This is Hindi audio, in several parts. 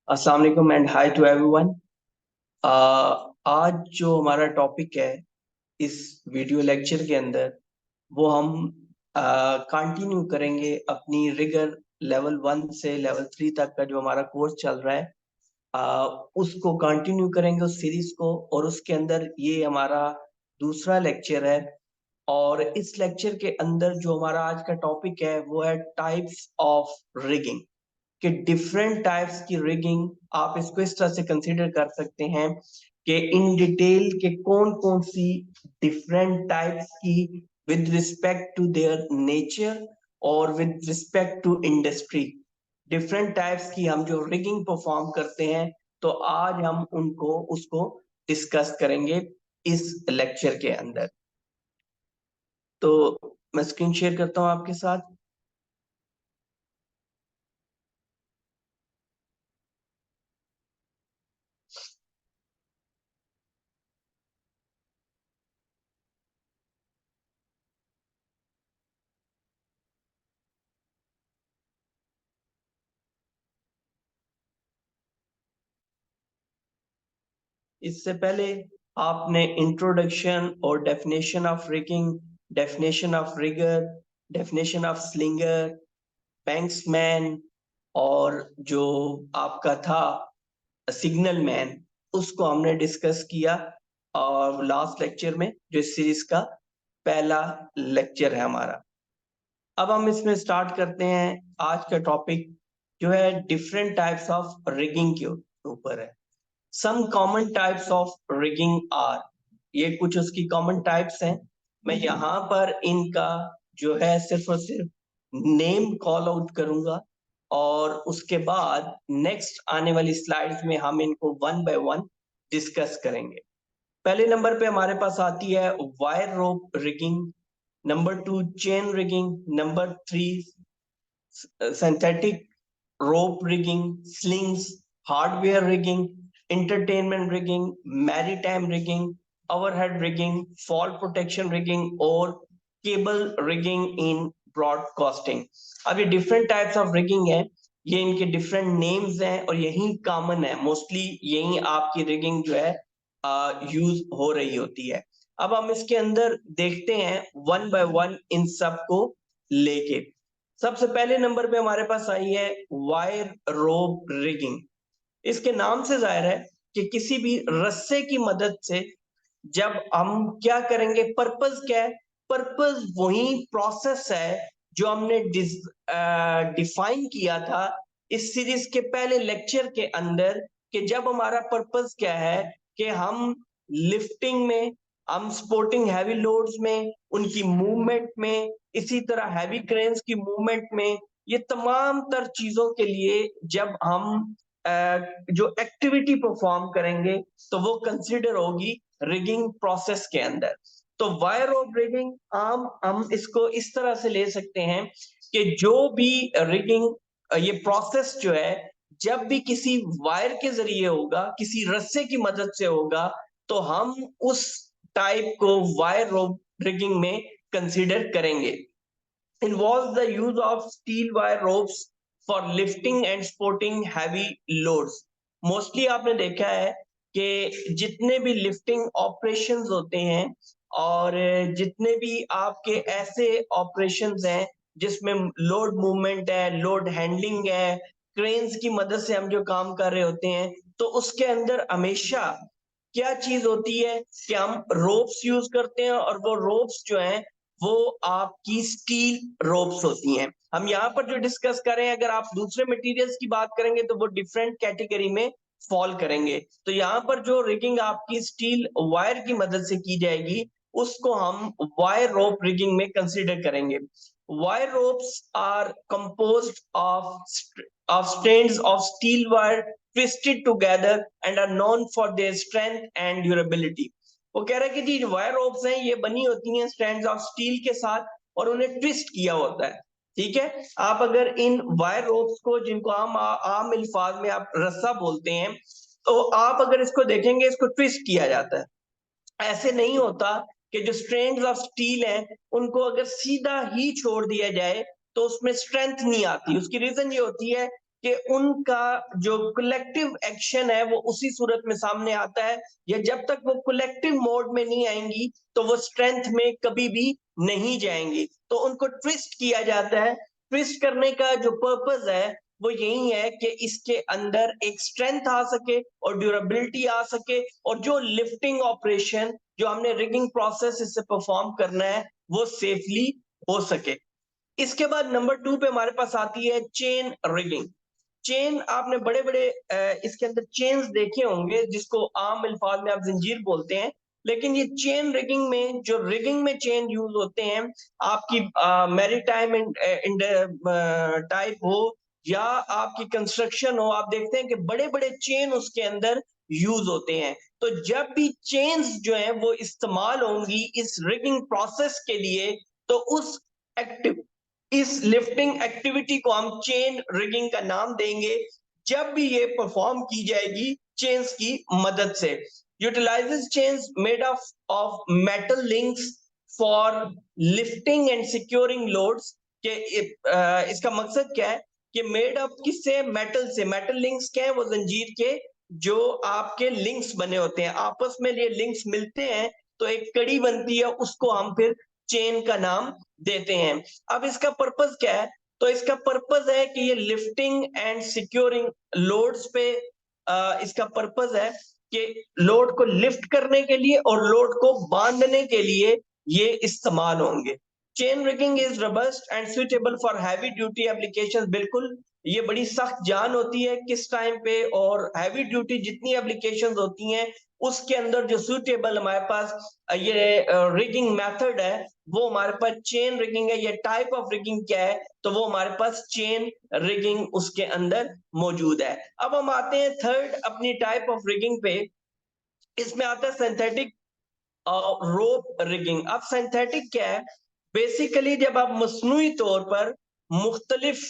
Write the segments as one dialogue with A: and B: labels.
A: अस्सलाम वालेकुम एंड हाय टू एवरीवन। आज जो हमारा टॉपिक है इस वीडियो लेक्चर के अंदर वो हम कंटिन्यू करेंगे अपनी रिगर लेवल 1 से लेवल 3 तक का जो हमारा कोर्स चल रहा है। उसको कंटिन्यू करेंगे उस सीरीज को, और उसके अंदर ये हमारा दूसरा लेक्चर है। और इस लेक्चर के अंदर जो हमारा आज का टॉपिक है वो है टाइप्स ऑफ रिगिंग, कि डिफरेंट टाइप्स की रिगिंग आप इसको इस तरह से कंसीडर कर सकते हैं कि इन डिटेल के कौन कौन सी डिफरेंट टाइप्स की with respect to their nature और with respect to industry, different types की हम जो रिगिंग परफॉर्म करते हैं, तो आज हम उनको उसको डिस्कस करेंगे इस लेक्चर के अंदर। तो मैं स्क्रीन शेयर करता हूं आपके साथ। इससे पहले आपने इंट्रोडक्शन और definition of rigging, definition of rigger, definition of slinger, banksman, और जो आपका था सिग्नल मैन, उसको हमने डिस्कस किया और लास्ट लेक्चर में, जो इस सीरीज का पहला लेक्चर है हमारा। अब हम इसमें स्टार्ट करते हैं। आज का टॉपिक जो है डिफरेंट टाइप्स ऑफ रिगिंग के ऊपर है। Some common types of rigging are, ये कुछ उसकी कॉमन टाइप्स हैं। मैं यहाँ पर इनका जो है सिर्फ और सिर्फ नेम कॉल आउट करूंगा, और उसके बाद नेक्स्ट आने वाली स्लाइड्स में हम इनको वन बाय वन डिस्कस करेंगे। पहले नंबर पे हमारे पास आती है wire rope rigging, number 2 chain rigging, number 3 synthetic rope rigging, slings, hardware rigging, entertainment rigging, maritime rigging, overhead rigging, fall protection rigging और cable rigging in broadcasting। अब ये डिफरेंट टाइप्स ऑफ रिगिंग है, ये इनके डिफरेंट नेम्स हैं और यही कॉमन है, मोस्टली यही आपकी रिगिंग जो है यूज हो रही होती है। अब हम इसके अंदर देखते हैं वन बाय वन इन सब को लेके। सबसे पहले नंबर पे हमारे पास आई है वायर रोप रिगिंग। इसके नाम से जाहिर है कि किसी भी रस्से की मदद से जब हम क्या करेंगे, पर्पस क्या है, पर्पस वही प्रोसेस है जो हमने डिफाइन किया था इस सीरीज के पहले लेक्चर के अंदर, कि जब हमारा पर्पस क्या है कि हम लिफ्टिंग में, हम स्पोर्टिंग हैवी लोड्स में, उनकी मूवमेंट में, इसी तरह हैवी क्रेन्स की मूवमेंट में, ये तमाम तर चीजों के लिए जब हम जो एक्टिविटी परफॉर्म करेंगे तो वो कंसिडर होगी रिगिंग प्रोसेस के अंदर। तो वायर रोप रिगिंग आम हम इसको इस तरह से ले सकते हैं कि जो भी रिगिंग, ये प्रोसेस जो है जब भी किसी वायर के जरिए होगा, किसी रस्से की मदद से होगा, तो हम उस टाइप को वायर रोप रिगिंग में कंसिडर करेंगे। involves the use of steel wire ropes for lifting and supporting heavy loads। Mostly आपने देखा है कि जितने भी लिफ्टिंग ऑपरेशंस होते हैं और जितने भी आपके ऐसे ऑपरेशंस हैं जिसमें लोड मूवमेंट है, लोड हैंडलिंग है, क्रेन्स की मदद से हम जो काम कर रहे होते हैं, तो उसके अंदर हमेशा क्या चीज होती है कि हम रोप्स यूज करते हैं, और वो रोप्स जो हैं वो आपकी स्टील रोप्स होती हैं। हम यहाँ पर जो डिस्कस कर रहे हैं, अगर आप दूसरे मटेरियल्स की बात करेंगे तो वो डिफरेंट कैटेगरी में फॉल करेंगे। तो यहाँ पर जो रिगिंग आपकी स्टील वायर की मदद से की जाएगी उसको हम वायर रोप रिगिंग में कंसीडर करेंगे। Wire ropes are composed of strands of steel wire twisted together and are known for their strength and durability। वो कह रहा है कि जी वायर रोप्स हैं, ये बनी होती हैं स्ट्रैंड्स ऑफ स्टील के साथ और उन्हें ट्विस्ट किया होता है। ठीक है, आप अगर इन वायर रोप्स को, जिनको आम अल्फाज में आप रस्सा बोलते हैं, तो आप अगर इसको देखेंगे, इसको ट्विस्ट किया जाता है। ऐसे नहीं होता कि जो स्ट्रैंड्स ऑफ स्टील हैं उनको अगर सीधा ही छोड़ दिया जाए तो उसमें स्ट्रेंथ नहीं आती। उसकी रीजन ये होती है कि उनका जो कलेक्टिव एक्शन है वो उसी सूरत में सामने आता है, या जब तक वो कलेक्टिव मोड में नहीं आएंगी तो वो स्ट्रेंथ में कभी भी नहीं जाएंगी। तो उनको ट्विस्ट किया जाता है। ट्विस्ट करने का जो पर्पस है वो यही है कि इसके अंदर एक स्ट्रेंथ आ सके और ड्यूरेबिलिटी आ सके, और जो लिफ्टिंग ऑपरेशन जो हमने रिगिंग प्रोसेस इससे परफॉर्म करना है वो सेफली हो सके। इसके बाद नंबर 2 पे हमारे पास आती है चेन रिगिंग। चेन, आपने बड़े बड़े इसके अंदर चेन्स देखे होंगे जिसको आम अल्फाज में आप जंजीर बोलते हैं, लेकिन ये चेन रिगिंग में, जो रिगिंग में चेन यूज होते हैं, आपकी मैरीटाइम टाइप हो या आपकी कंस्ट्रक्शन हो, आप देखते हैं कि बड़े बड़े चेन उसके अंदर यूज होते हैं। तो जब भी चेन्स जो है वो इस्तेमाल होंगी इस रिगिंग प्रोसेस के लिए, तो उस एक्टिव इस लिफ्टिंग एक्टिविटी को हम चेन रिगिंग का नाम देंगे, जब भी ये परफॉर्म की जाएगी चेन्स की मदद से। Utilises chains made of metal links for lifting and securing loads के इसका मकसद क्या है कि मेड ऑफ किससे, मेटल से। मेटल लिंक्स क्या है, वो जंजीर के जो आपके लिंक्स बने होते हैं, आपस में ये लिंक्स मिलते हैं तो एक कड़ी बनती है, उसको हम फिर चेन का नाम देते हैं। अब इसका पर्पस क्या है, तो इसका पर्पस है कि ये लिफ्टिंग एंड सिक्योरिंग लोड्स पे इसका पर्पस है कि लोड को लिफ्ट करने के लिए और लोड को बांधने के लिए ये इस्तेमाल होंगे। Chain rigging is robust and suitable for heavy duty applications. बिल्कुल, ये बड़ी सख्त जान होती है किस टाइम पे, और हैवी ड्यूटी जितनी एप्लीकेशंस होती हैं उसके अंदर जो सुटेबल हमारे पास ये रिगिंग मेथड है वो हमारे पास चेन रिगिंग है। ये टाइप ऑफ रिगिंग क्या है, तो वो हमारे पास चेन रिगिंग उसके अंदर मौजूद है। अब हम आते हैं थर्ड अपनी टाइप ऑफ रिगिंग पे। इसमें आता है सिंथेटिक रोप रिगिंग। अब सिंथेटिक क्या है, बेसिकली जब आप मसनूई तौर पर मुख्तलिफ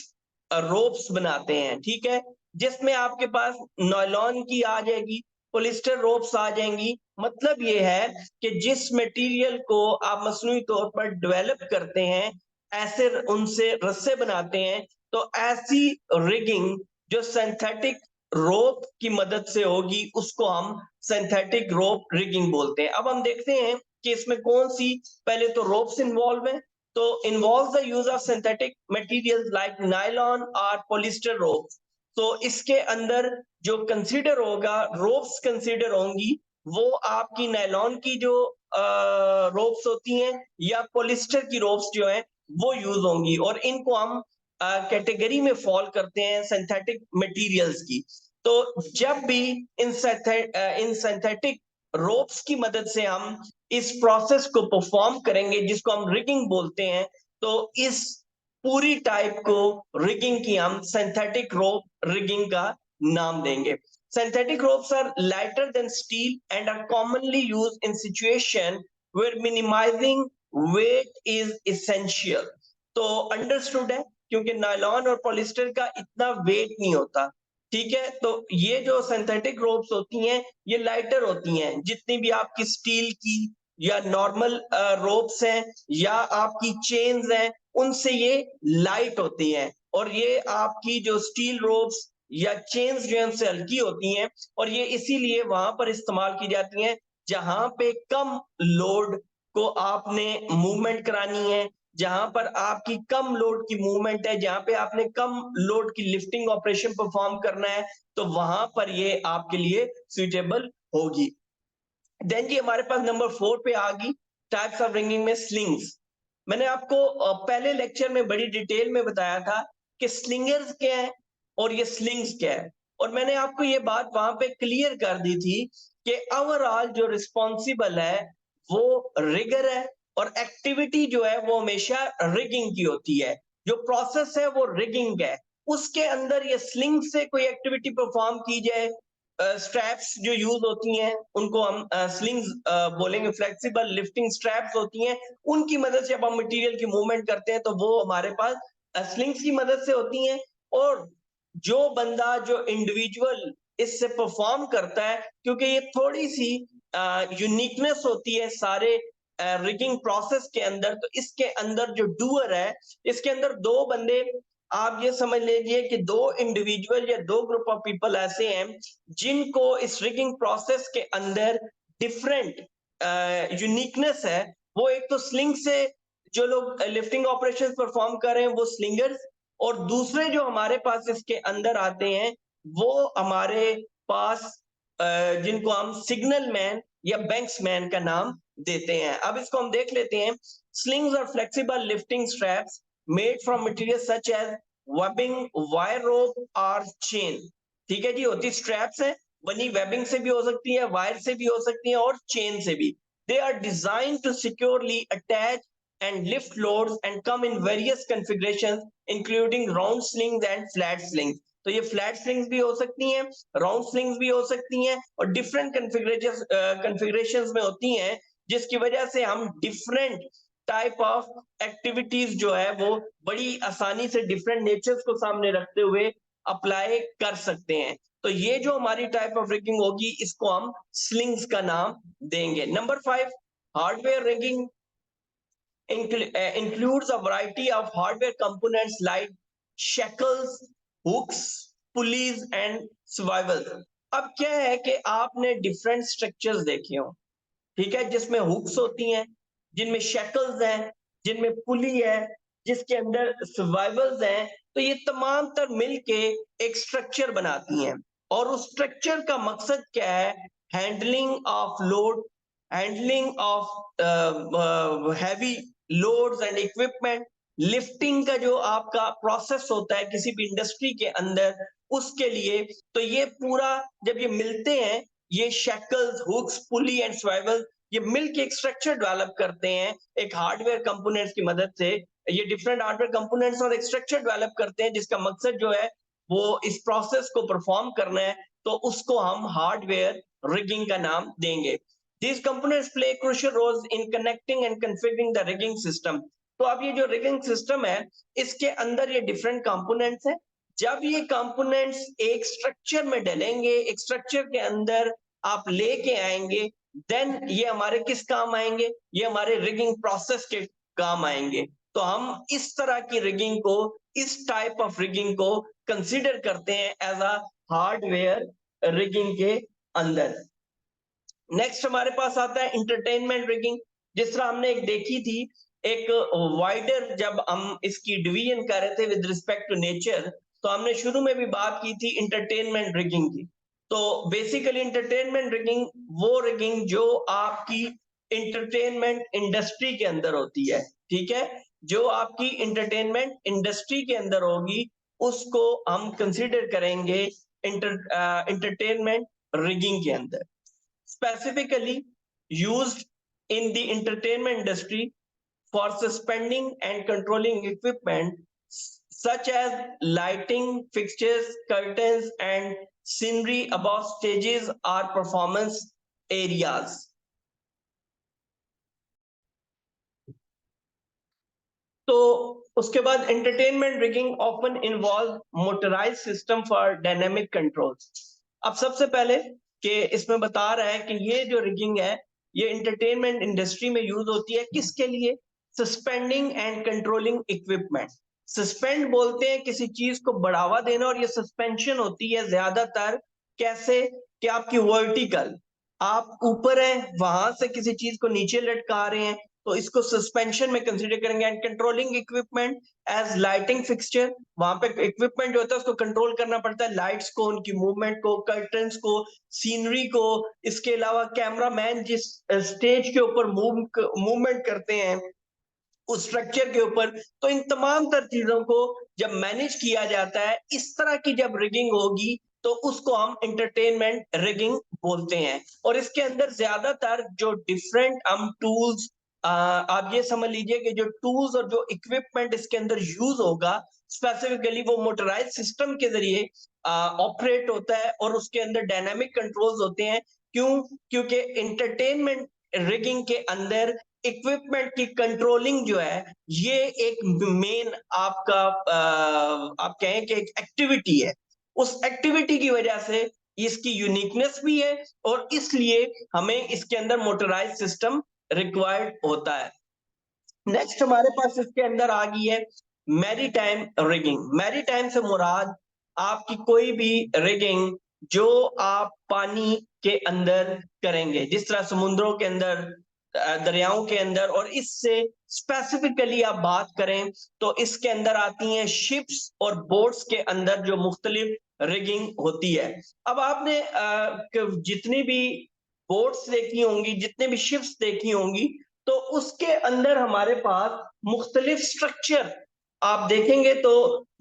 A: रोप्स बनाते हैं, ठीक है, जिसमें आपके पास नायलॉन की आ जाएगी, पॉलिस्टर रोप्स आ जाएंगी। मतलब ये है कि जिस मटेरियल को आप मसनूई तौर पर डेवलप करते हैं, ऐसे उनसे रस्से बनाते हैं, तो ऐसी रिगिंग जो सिंथेटिक रोप की मदद से होगी उसको हम सिंथेटिक रोप रिगिंग बोलते हैं। अब हम देखते हैं कि इसमें कौन सी, पहले तो रोप्स इन्वॉल्व है, तो involve the use of synthetic materials like nylon और पॉलिस्टर रोप्स। तो इसके अंदर जो कंसीडर होगा, रोप्स कंसीडर होंगी, वो आपकी नायलॉन की जो रोप्स होती हैं या पॉलिस्टर की रोप्स जो है वो यूज होंगी, और इनको हम कैटेगरी में फॉल करते हैं सिंथेटिक मटेरियल्स की। तो जब भी इन सिंथेटिक रोप्स की मदद से हम इस प्रोसेस को परफॉर्म करेंगे जिसको हम रिगिंग बोलते हैं, तो इस पूरी टाइप को रिगिंग की हम सिंथेटिक रोप रिगिंग का नाम देंगे। Synthetic ropes are lighter than steel and are commonly used in situation where minimizing weight is essential. तो अंडरस्टूड है, क्योंकि नायलॉन और पॉलिस्टर का इतना वेट नहीं होता, ठीक है। तो ये जो सिंथेटिक रोप्स होती हैं ये लाइटर होती हैं, जितनी भी आपकी स्टील की या नॉर्मल रोप्स हैं या आपकी चेन्स हैं उनसे ये लाइट होती हैं, और ये आपकी जो स्टील रोप्स या चेन्स जो है उनसे हल्की होती हैं, और ये इसीलिए वहां पर इस्तेमाल की जाती हैं जहां पे कम लोड को आपने मूवमेंट करानी है, जहां पर आपकी कम लोड की मूवमेंट है, जहां पे आपने कम लोड की लिफ्टिंग ऑपरेशन परफॉर्म करना है, तो वहां पर ये आपके लिए सुइटेबल होगी। देन जी हमारे पास नंबर 4 पे आ गई टाइप्स ऑफ रिंगिंग में स्लिंग्स। मैंने आपको पहले लेक्चर में बड़ी डिटेल में बताया था कि स्लिंगर्स क्या है और ये स्लिंग्स क्या है, और मैंने आपको ये बात वहां पे क्लियर कर दी थी कि ओवरऑल जो रिस्पॉन्सिबल है वो रिगर है, और एक्टिविटी जो है वो हमेशा रिगिंग की होती है, जो प्रोसेस है वो रिगिंग है। उसके अंदर ये स्लिंग से कोई एक्टिविटी परफॉर्म की जाए, स्ट्रैप्स जो यूज होती हैं उनको हम स्लिंग्स बोलेंगे, फ्लेक्सिबल लिफ्टिंग स्ट्रैप्स होती हैं, उनकी मदद से जब हम मटेरियल की मूवमेंट करते हैं तो वो हमारे पास स्लिंग्स की मदद से होती हैं। और जो बंदा, जो इंडिविजुअल इससे परफॉर्म करता है, क्योंकि ये थोड़ी सी यूनिकनेस होती है सारे रिगिंग प्रोसेस के अंदर, तो इसके अंदर जो डूअर है, इसके अंदर दो बंदे आप ये समझ लीजिए कि दो इंडिविजुअल या दो ग्रुप ऑफ पीपल ऐसे हैं जिनको इस रिगिंग प्रोसेस के अंदर डिफरेंट यूनिकनेस है। वो एक तो स्लिंग से जो लोग लिफ्टिंग ऑपरेशन परफॉर्म कर रहे हैं वो स्लिंगर्स, और दूसरे जो हमारे पास इसके अंदर आते हैं वो हमारे पास जिनको हम सिग्नल मैन या बैंक्स मैन का नाम देते हैं। अब इसको हम देख लेते हैं। स्लिंग्स और flexible lifting straps made from material such as webbing, wire rope और चेन। ठीक है जी, होती स्ट्रैप्स है, बनी वेबिंग से भी हो सकती है, वायर से भी हो सकती है और चेन से भी। They are designed to securely attach and lift loads and come in various configurations including round slings and flat slings। तो ये फ्लैट स्लिंग्स भी हो सकती हैं, राउंड स्लिंग्स भी हो सकती हैं और डिफरेंट कन्फिगरेशंस में होती हैं, जिसकी वजह से हम डिफरेंट टाइप ऑफ एक्टिविटीज जो है वो बड़ी आसानी से डिफरेंट नेचर्स को सामने रखते हुए अप्लाई कर सकते हैं। तो ये जो हमारी टाइप ऑफ रिगिंग होगी इसको हम स्लिंग्स का नाम देंगे। Number 5, hardware rigging includes a variety of hardware components like shackles, hooks, pulleys and survivals। अब क्या है कि आपने डिफरेंट स्ट्रक्चर्स देखे हो, ठीक है, जिसमें हुक्स होती हैं, जिनमें शैकल्स हैं, जिनमें पुली है, जिसके अंदर सर्वाइवल्स हैं। तो ये तमाम तर मिलके एक स्ट्रक्चर बनाती हैं और उस स्ट्रक्चर का मकसद क्या है? Handling of load, handling of heavy loads and equipment, lifting का जो आपका प्रोसेस होता है किसी भी इंडस्ट्री के अंदर, उसके लिए। तो ये पूरा जब ये मिलते हैं, ये shackles, hooks, pulley and swivel, ये मिलके एक स्ट्रक्चर डेवलप करते हैं एक हार्डवेयर कंपोनेंट्स की मदद से। ये डिफरेंट हार्डवेयर कंपोनेंट्स और एक स्ट्रक्चर डेवलप करते हैं जिसका मकसद जो है वो इस प्रोसेस को परफॉर्म करना है, तो उसको हम हार्डवेयर रिगिंग का नाम देंगे। These components play crucial roles in connecting and configuring the rigging system। तो अब ये जो रिगिंग सिस्टम है इसके अंदर ये डिफरेंट कंपोनेंट्स हैं। जब ये कंपोनेंट्स एक स्ट्रक्चर में डलेंगे, एक स्ट्रक्चर के अंदर आप लेके आएंगे, देन ये हमारे किस काम आएंगे? ये हमारे रिगिंग प्रोसेस के काम आएंगे। तो हम इस तरह की रिगिंग को, इस टाइप ऑफ रिगिंग को कंसीडर करते हैं एज अ हार्डवेयर रिगिंग के अंदर। नेक्स्ट हमारे पास आता है इंटरटेनमेंट रिगिंग। जिस तरह हमने एक देखी थी, एक वाइडर जब हम इसकी डिवीजन कर रहे थे विद रिस्पेक्ट टू नेचर, तो हमने शुरू में भी बात की थी इंटरटेनमेंट रिगिंग की। तो बेसिकली इंटरटेनमेंट रिगिंग वो रिगिंग जो आपकी इंटरटेनमेंट इंडस्ट्री के अंदर होती है, ठीक है, जो आपकी इंटरटेनमेंट इंडस्ट्री के अंदर होगी उसको हम कंसीडर करेंगे इंटरटेनमेंट रिगिंग के अंदर। Specifically used in the entertainment industry for suspending and controlling equipment such as lighting fixtures, curtains and scenery above stages or performance areas। तो उसके बाद entertainment rigging often involve motorised system for dynamic control. अब सबसे पहले कि इसमें बता रहा है कि ये जो रिगिंग है ये एंटरटेनमेंट इंडस्ट्री में यूज होती है किसके लिए? Suspending and controlling equipment. Suspend बोलते हैं किसी चीज को बढ़ावा देना, और ये सस्पेंशन होती है ज्यादातर कैसे कि आपकी वर्टिकल, आप ऊपर है वहां से किसी चीज को नीचे लटका रहे हैं, तो इसको सस्पेंशन में कंसीडर करेंगे। And controlling equipment as lighting fixture, वहां पे इक्विपमेंट जो होता है उसको कंट्रोल करना पड़ता है, लाइट्स को, उनकी मूवमेंट को, कर्टन्स को, सीनरी को। इसके अलावा कैमरामैन जिस स्टेज के ऊपर मूवमेंट करते हैं उस स्ट्रक्चर के ऊपर, तो इन तमाम तर चीजों को जब मैनेज किया जाता है, इस तरह की जब रिगिंग होगी तो उसको हम एंटरटेनमेंट रिगिंग बोलते हैं। और इसके अंदर ज्यादातर जो डिफरेंट हम टूल्स, आप ये समझ लीजिए कि जो टूल्स और जो इक्विपमेंट इसके अंदर यूज होगा स्पेसिफिकली वो मोटराइज सिस्टम के जरिए ऑपरेट होता है और उसके अंदर डायनामिक कंट्रोल्स होते हैं। क्यों? क्योंकि एंटरटेनमेंट रिगिंग के अंदर इक्विपमेंट की कंट्रोलिंग जो है ये एक मेन आपका आप कहें कि एक एक्टिविटी है। उस एक्टिविटी की वजह से इसकी यूनिकनेस भी है और इसलिए हमें इसके अंदर मोटराइज सिस्टम रिक्वायर्ड होता है। नेक्स्ट हमारे पास इसके अंदर आ गई है मैरीटाइम रिगिंग। मैरीटाइम से मुराद आपकी कोई भी रिगिंग जो आप पानी के अंदर करेंगे, जिस तरह समुद्रों के अंदर, दरियाओं के अंदर, और इससे स्पेसिफिकली आप बात करें तो इसके अंदर आती हैं शिप्स और बोट्स के अंदर जो मुख्तलिफ रिगिंग होती है। अब आपने जितनी भी बोट्स देखी होंगी, जितने भी शिप्स देखी होंगी, तो उसके अंदर हमारे पास मुख्तलिफ स्ट्रक्चर आप देखेंगे तो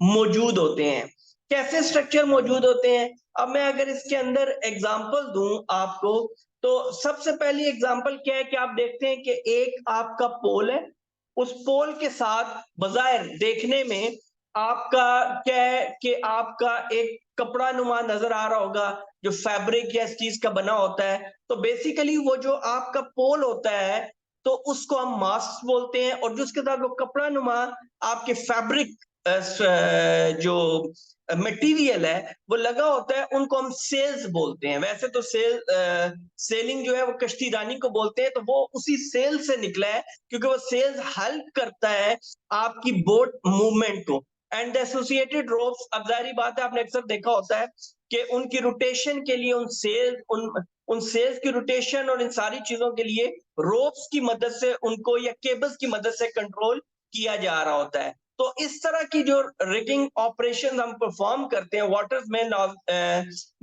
A: मौजूद होते हैं। कैसे स्ट्रक्चर मौजूद होते हैं? अब मैं अगर इसके अंदर एग्जांपल दूं आपको, तो सबसे पहली एग्जांपल क्या है कि आप देखते हैं कि एक आपका पोल है, उस पोल के साथ बज़ाहिर देखने में आपका क्या है कि आपका एक कपड़ा नुमा नजर आ रहा होगा जो फैब्रिक या इस चीज का बना होता है। तो बेसिकली वो जो आपका पोल होता है तो उसको हम मास्ट बोलते हैं, और जो उसके साथ वो कपड़ा नुमा आपके फैब्रिक जो मटेरियल है वो लगा होता है, उनको हम सेल्स बोलते हैं। वैसे तो सेलिंग जो है वो कश्ती रानी को बोलते हैं, तो वो उसी सेल से निकला है क्योंकि वो सेल्स हेल्प करता है आपकी बोट मूवमेंट को। एंड एसोसिएटेड रोप्स, अब जारी बात है आपने अक्सर देखा होता है कि उनकी रोटेशन के लिए उन सेल्स की रोटेशन और इन सारी चीजों के लिए रोप्स की मदद से उनको या केबल्स की मदद से कंट्रोल किया जा रहा होता है। तो इस तरह की जो रिगिंग ऑपरेशन हम परफॉर्म करते हैं वाटर्स में,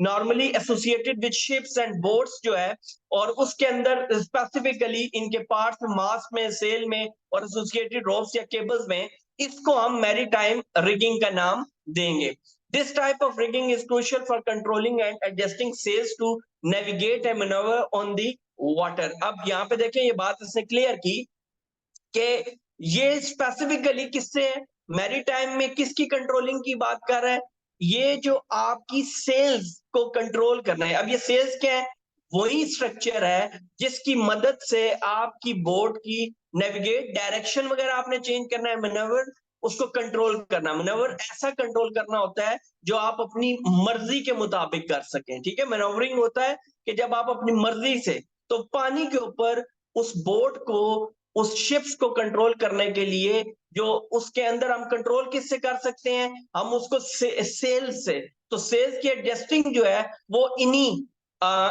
A: normally associated with ships and boats जो है, और उसके अंदर स्पेसिफिकली इनके पार्ट्स मास में, सेल में और एसोसिएटेड रोप्स या केबल्स में, इसको हम मैरीटाइम रिगिंग का नाम देंगे। This type of rigging is crucial for controlling and adjusting sails to navigate and maneuver on the water. अब यहाँ पे देखें, ये बात इसने क्लियर की कि ये स्पेसिफिकली किससे है, मैरीटाइम में किसकी कंट्रोलिंग की बात कर रहा है? ये जो आपकी सेल्स को कंट्रोल करना है। अब ये सेल्स क्या है? वही स्ट्रक्चर है जिसकी मदद से आपकी बोट की नेविगेट, डायरेक्शन वगैरह आपने चेंज करना है, मैनूवर उसको कंट्रोल करना। मैनूवर ऐसा कंट्रोल करना होता है जो आप अपनी मर्जी के मुताबिक कर सकें, ठीक है। मैनूवरिंग होता है कि जब आप अपनी मर्जी से, तो पानी के ऊपर उस बोट को, उस शिप्स को कंट्रोल करने के लिए जो उसके अंदर हम कंट्रोल किससे कर सकते हैं? हम उसको सेल से, तो सेल्स की एडजस्टिंग जो है वो इन्हीं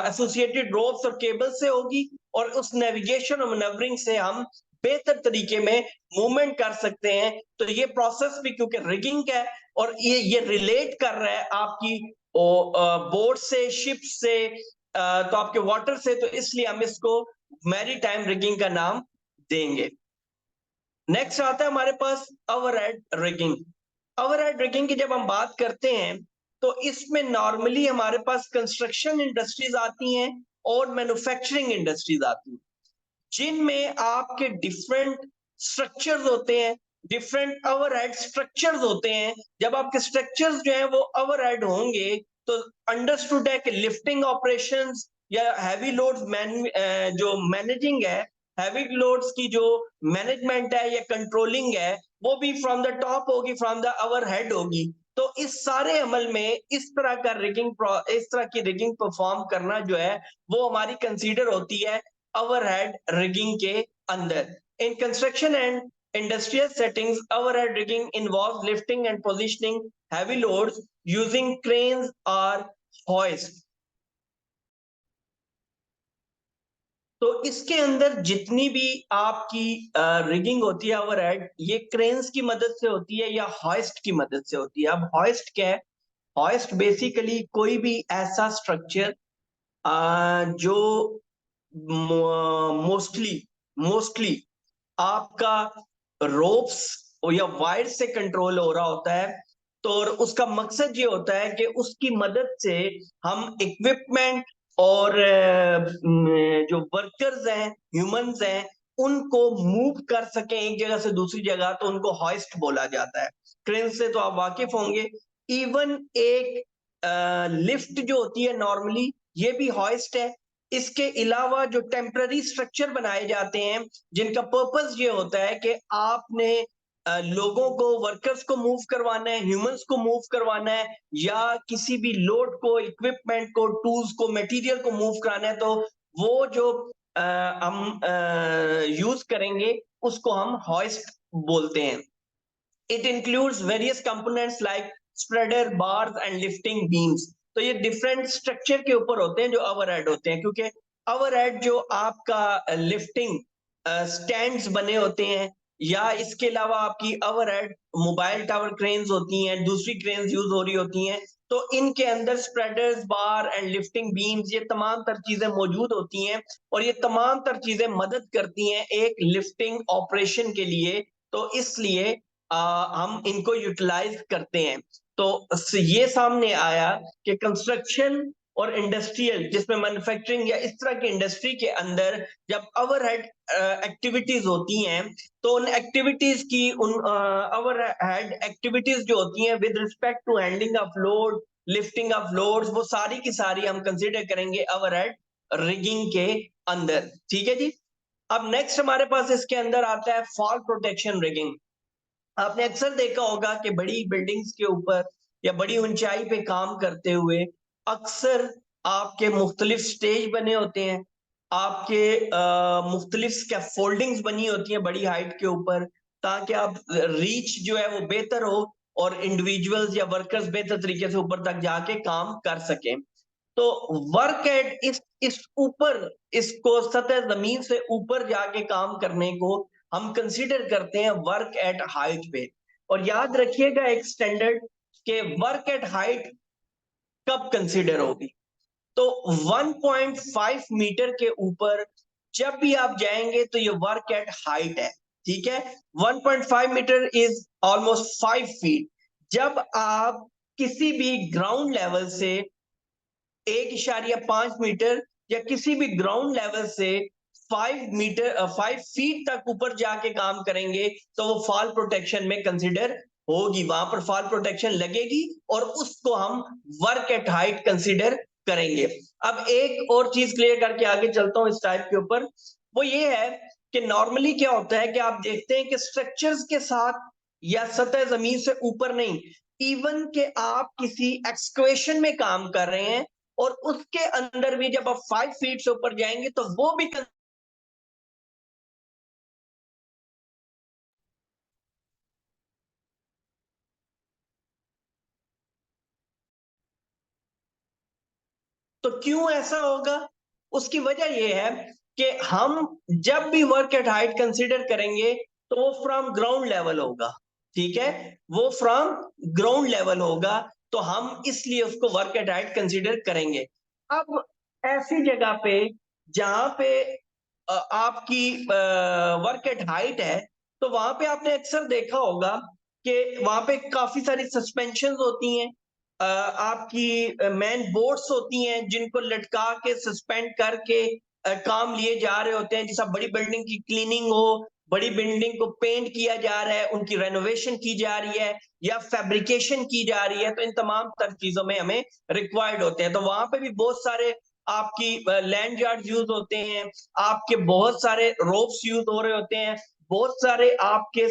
A: एसोसिएटेड रोप्स और केबल से होगी, और उस नेविगेशन और मैनूवरिंग से हम बेहतर तरीके में मूवमेंट कर सकते हैं। तो ये प्रोसेस भी क्योंकि रिगिंग है और ये रिलेट कर रहा है आपकी बोट से, शिप से, तो आपके वाटर से, तो इसलिए हम इसको मैरीटाइम रिगिंग का नाम देंगे। नेक्स्ट आता है हमारे पास ओवरहेड रिगिंग। ओवरहेड रिगिंग की जब हम बात करते हैं तो इसमें नॉर्मली हमारे पास कंस्ट्रक्शन इंडस्ट्रीज आती हैं और मैन्युफैक्चरिंग इंडस्ट्रीज आती हैं, जिनमें आपके डिफरेंट स्ट्रक्चर्स होते हैं, डिफरेंट ओवरहेड स्ट्रक्चर्स होते हैं। जब आपके स्ट्रक्चर्स जो है वो ओवरहेड होंगे तो अंडरस्टूड है कि लिफ्टिंग ऑपरेशंस या हैवी लोड्स जो मैनेजिंग है, हैवी लोड्स की जो मैनेजमेंट है या कंट्रोलिंग है, वो भी फ्रॉम द टॉप होगी, फ्रॉम द ओवरहेड होगी। तो इस सारे अमल में इस तरह का इस तरह की रिगिंग परफॉर्म करना जो है वो हमारी कंसीडर होती है overhead rigging के अंदर। In construction and industrial settings, overhead rigging involves lifting and positioning heavy loads using cranes or hoist. तो इसके अंदर जितनी भी आपकी रिगिंग होती है ओवरहेड, ये क्रेन्स की मदद से होती है या हॉइस्ट की मदद से होती है। अब हॉइस्ट क्या है? हॉइस्ट बेसिकली कोई भी ऐसा स्ट्रक्चर जो मोस्टली मोस्टली आपका रोप्स या वायर से कंट्रोल हो रहा होता है। तो और उसका मकसद ये होता है कि उसकी मदद से हम इक्विपमेंट और जो वर्कर्स हैं, ह्यूमंस हैं, उनको मूव कर सकें एक जगह से दूसरी जगह, तो उनको हॉइस्ट बोला जाता है। क्रेन से तो आप वाकिफ होंगे। इवन एक लिफ्ट जो होती है नॉर्मली, ये भी हॉइस्ट है। इसके अलावा जो टेम्पररी स्ट्रक्चर बनाए जाते हैं जिनका पर्पस ये होता है कि आपने लोगों को, वर्कर्स को मूव करवाना है, ह्यूमंस को मूव करवाना है, या किसी भी लोड को, इक्विपमेंट को, टूल्स को, मटेरियल को मूव कराना है, तो वो जो हम यूज करेंगे उसको हम हॉइस्ट बोलते हैं। It includes various components like spreader, bars and lifting beams. तो ये डिफरेंट स्ट्रक्चर के ऊपर होते हैं जो ओवरहेड होते हैं, क्योंकि ओवरहेड जो आपका लिफ्टिंग स्टैंड्स बने होते हैं, या इसके अलावा आपकी ओवरहेड मोबाइल टावर क्रेन्स होती हैं, दूसरी क्रेन्स यूज हो रही होती हैं, तो इनके अंदर spreaders, bar and lifting beams, ये तमाम तर चीजें मौजूद होती हैं, और ये तमाम तर चीजें मदद करती हैं एक लिफ्टिंग ऑपरेशन के लिए। तो इसलिए हम इनको यूटिलाइज करते हैं। तो ये सामने आया कि कंस्ट्रक्शन और इंडस्ट्रियल, जिसमें मैन्युफैक्चरिंग या इस तरह की इंडस्ट्री के अंदर जब ओवरहेड एक्टिविटीज होती हैं, तो उन एक्टिविटीज की उन ओवरहेड एक्टिविटीज जो होती हैं with respect to handling of load, lifting of loads, वो सारी की सारी हम कंसीडर करेंगे ओवरहेड रिगिंग के अंदर। ठीक है जी। अब नेक्स्ट हमारे पास इसके अंदर आता है फॉल प्रोटेक्शन रिगिंग। आपने अक्सर देखा होगा कि बड़ी बिल्डिंग्स के ऊपर या बड़ी ऊंचाई पे काम करते हुए अक्सर आपके मुख्तलिफ स्टेज बने होते हैं, आपके मुख्तलिफ स्कैफोल्डिंग्स बनी होती हैं बड़ी हाइट के ऊपर, ताकि आप रीच जो है वो बेहतर हो और इंडिविजुअल्स या वर्कर्स बेहतर तरीके से ऊपर तक जाके काम कर सकें। तो वर्क एट इस ऊपर, इसको सतह जमीन से ऊपर जाके काम करने को हम कंसीडर करते हैं वर्क एट हाइट पे। और याद रखिएगा एक स्टैंडर्ड, के वर्क एट हाइट कब कंसीडर होगी, तो 1.5 मीटर के ऊपर जब भी आप जाएंगे तो ये वर्क एट हाइट है। ठीक है, 1.5 मीटर इज ऑलमोस्ट 5 फीट। जब आप किसी भी ग्राउंड लेवल से 1.5 मीटर या किसी भी ग्राउंड लेवल से 5 फीट तक ऊपर जाके काम करेंगे, तो वो फॉल प्रोटेक्शन में कंसिडर होगी, वहां पर फॉल प्रोटेक्शन लगेगी और उसको हम वर्क एट हाइट कंसिडर करेंगे। अब एक और चीज क्लियर करके आगे चलता हूं इस टाइप के ऊपर, वो ये है कि नॉर्मली क्या होता है कि आप देखते हैं कि स्ट्रक्चर्स के साथ या सतह जमीन से ऊपर नहीं, इवन के आप किसी एक्सक्वेशन में काम कर रहे हैं और उसके अंदर भी जब आप 5 फीट से ऊपर जाएंगे तो वो भी तो क्यों ऐसा होगा, उसकी वजह यह है कि हम जब भी वर्क एट हाइट कंसीडर करेंगे तो वो फ्रॉम ग्राउंड लेवल होगा। ठीक है, वो फ्रॉम ग्राउंड लेवल होगा, तो हम इसलिए उसको वर्क एट हाइट कंसीडर करेंगे। अब ऐसी जगह पे जहां पे आपकी वर्क एट हाइट है, तो वहां पे आपने अक्सर देखा होगा कि वहां पे काफी सारी सस्पेंशन होती हैं, आपकी मेन बोर्ड्स होती हैं जिनको लटका के सस्पेंड करके काम लिए जा रहे होते हैं। जैसा बड़ी बिल्डिंग की क्लीनिंग हो, बड़ी बिल्डिंग को पेंट किया जा रहा है, उनकी रेनोवेशन की जा रही है या फैब्रिकेशन की जा रही है, तो इन तमाम तर चीजों में हमें रिक्वायर्ड होते हैं। तो वहां पे भी बहुत सारे आपकी लैंड यार्ड यूज होते हैं, आपके बहुत सारे रोप्स यूज हो रहे होते हैं, बहुत सारे आपके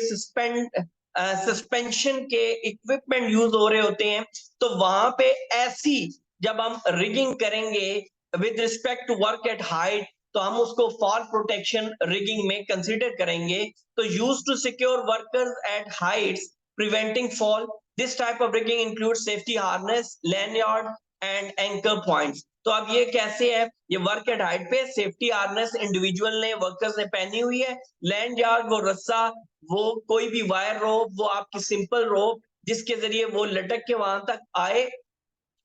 A: सस्पेंशन के इक्विपमेंट यूज हो रहे होते हैं। तो वहां पे ऐसी जब हम रिगिंग करेंगे with respect to work at height, तो हम उसको फॉल प्रोटेक्शन रिगिंग में कंसीडर करेंगे। तो use to secure workers at heights preventing fall, this type of rigging include safety harness, lanyard and anchor points. तो अब ये कैसे है, ये वर्क एट हाइट पे सेफ्टी हार्नेस इंडिविजुअल ने, वर्कर्स ने पहनी हुई है, लैंड यार्ड वो रस्सा, वो कोई भी वायर रोप, वो आपकी सिंपल रोप जिसके जरिए वो लटक के वहां तक आए,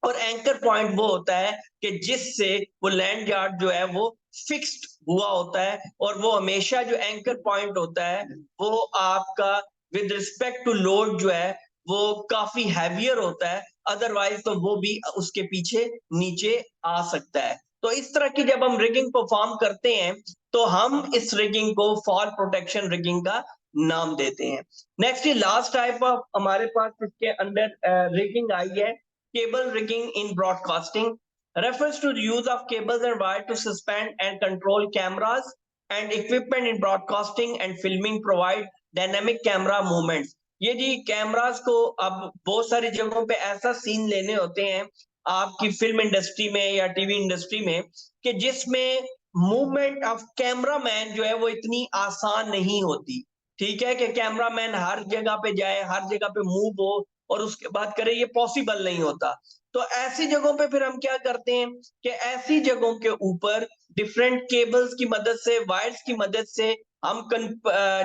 A: और एंकर पॉइंट वो होता है कि जिससे वो लैंड यार्ड जो है वो फिक्स्ड हुआ होता है, और वो हमेशा जो एंकर पॉइंट होता है वो आपका विद रिस्पेक्ट टू लोड जो है वो काफी हैवियर होता है, अदरवाइज तो वो भी उसके पीछे नीचे आ सकता है। तो इस तरह की जब हम रिगिंग परफॉर्म करते हैं तो हम इस रिगिंग को फॉल प्रोटेक्शन रिगिंग का नाम देते हैं। नेक्स्ट लास्ट टाइप ऑफ हमारे पास इसके अंदर रिगिंग आई है, cable rigging in broadcasting, refers to the use of cables and wire to suspend and control cameras and equipment in broadcasting and filming, provide dynamic camera movements। ये जी कैमरास को अब बहुत सारी जगहों पे ऐसा सीन लेने होते हैं आपकी फिल्म इंडस्ट्री में या टीवी इंडस्ट्री में, कि जिसमें मूवमेंट ऑफ कैमरा मैन जो है वो इतनी आसान नहीं होती। ठीक है, कि कैमरामैन हर जगह पे जाए, हर जगह पे मूव हो और उसके बाद करे, ये पॉसिबल नहीं होता। तो ऐसी जगहों पे फिर हम क्या करते हैं कि ऐसी जगहों के ऊपर डिफरेंट केबल्स की मदद से, वायर्स की मदद से हम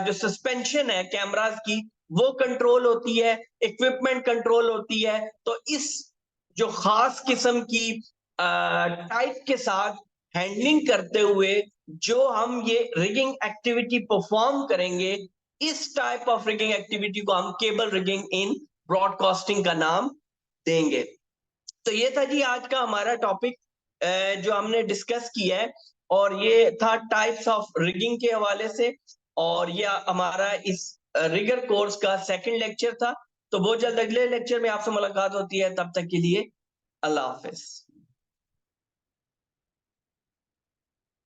A: जो सस्पेंशन है कैमरास की वो कंट्रोल होती है, इक्विपमेंट कंट्रोल होती है। तो इस जो खास किस्म की टाइप के साथ हैंडलिंग करते हुए जो हम ये रिगिंग एक्टिविटी परफॉर्म करेंगे, इस टाइप ऑफ रिगिंग एक्टिविटी को हम केबल रिगिंग इन ब्रॉडकास्टिंग का नाम देंगे। तो ये था जी आज का हमारा टॉपिक जो हमने डिस्कस किया है, और ये था टाइप्स ऑफ रिगिंग के हवाले से, और ये हमारा इस रिगर कोर्स का सेकंड लेक्चर था। तो बहुत जल्द अगले लेक्चर में आपसे मुलाकात होती है, तब तक के लिए अल्लाह हाफिज।